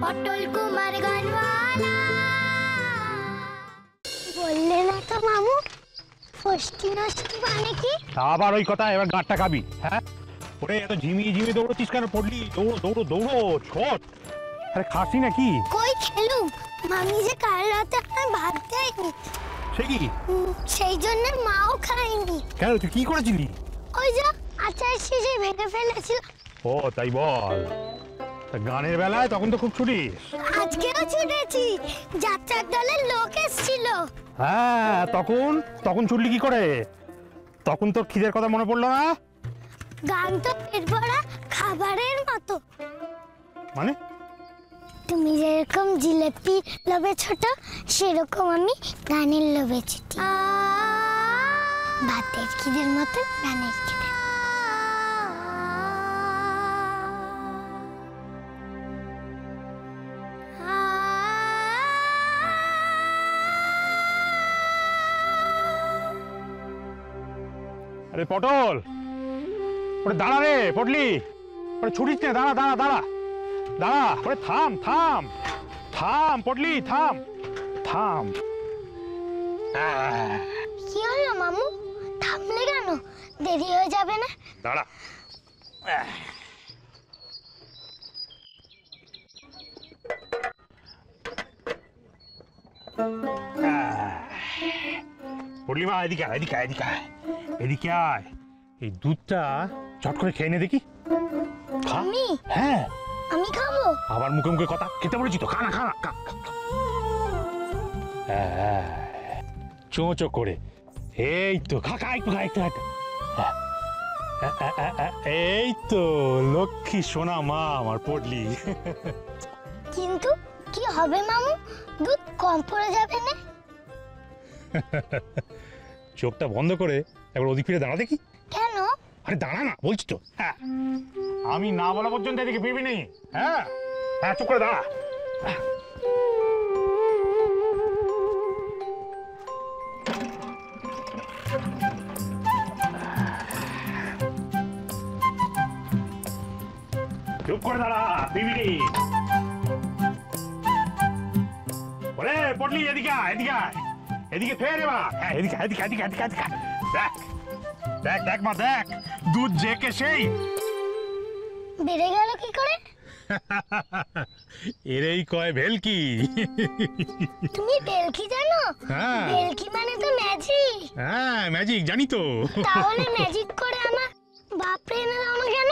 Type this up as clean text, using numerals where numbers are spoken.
পটল কুমার গানওয়ালা। বললে না তো মামু ফষ্টি নষ্টি মানে কি? আবার ওই কথা, এবার গাঁটটা খাবি। হ্যাঁ ওরে এত ঝিমিয়ে ঝিমিয়ে দৌড়ছিস কেন? পড়লি, দৌড়ো দৌড়ো দৌড়ো, ছোট। আরে খাসি নাকি? কই খেলুম, মামি যে কাল রাতে আমার ভাত দেয়নি। সে কি? সেই জন্য মাও খায়নি। কেন, তুই কি করেছিলি? ওই যে আচার শেষে ভেঙে ফেলেছিল। ও তাই বল। গানের বেলায় তখন তো খুব ছুটিস। আজকেও ছুটেছি, যাত্রার দলের লোক এসেছিল। হ্যাঁ তখন তখন ছুটলি কি করে? তখন তোর খিদের কথা মনে পড়লো না? গান তো পেট ভরা খাবারের মতো। মানে? তুমি যেরকম জিলেপি লোভে ছোট, সেরকম আমি গানের লোভে ছুটি। ভাতের খিদের মতো গানের খিদে। আরে পটল, ওরে দাঁড়া রে পটলি, ওরে ছুটিস না, দাঁড়া দাঁড়া দাঁড়া দাঁড়া, ওরে থাম থাম থাম পটলি, থাম থাম। কি হলো মামু, থামলে কেন? দেরি হয়ে যাবে না? দাঁড়া। পূর্ণিমা এদিকে আয়, এদিকে আয়, এদিকে আয়, এদিকে আয়। এই দুধটা চট করে খেয়ে নে দেখি। খা। আমি? হ্যাঁ আমি খাবো? আবার মুখে মুখে কথা, খেতে বলেছি তো, খানা খানা খা খা খা। চো চো করে, এই তো খা খা, একটু খা, একটু খা। এই তো লক্ষ্মী সোনা মা আমার পড়লি। কিন্তু কি হবে মামু, দুধ কম পড়ে যাবে না? চোখটা বন্ধ করে একবার ওদিক ফিরে দাঁড়া দেখি। কেন? আরে দাঁড়া না বলছি তো। হ্যাঁ আমি না বলা পর্যন্ত এদিকে ফিরবি নেই। হ্যাঁ হ্যাঁ চুপ করে দাঁড়া। চুপ করে দাঁড়া, ফিরবি নেই। ওরে পটলি এদিকে আয়, এদিকে আয়, এদিকে ফের এবার। হ্যাঁ এদিকে এদিকে এদিকে এদিকে এদিকে দেখ দেখ দেখ মা দেখ, দুধ জেকে সেই বেড়ে গেল কি করে? এরেই কয় ভেলকি। তুমি বেলকি জানো? হ্যাঁ বেলকি মানে তো ম্যাজিক। হ্যাঁ ম্যাজিক জানি তো। তাহলে ম্যাজিক করে আমার বাপরে এনে দাও না কেন?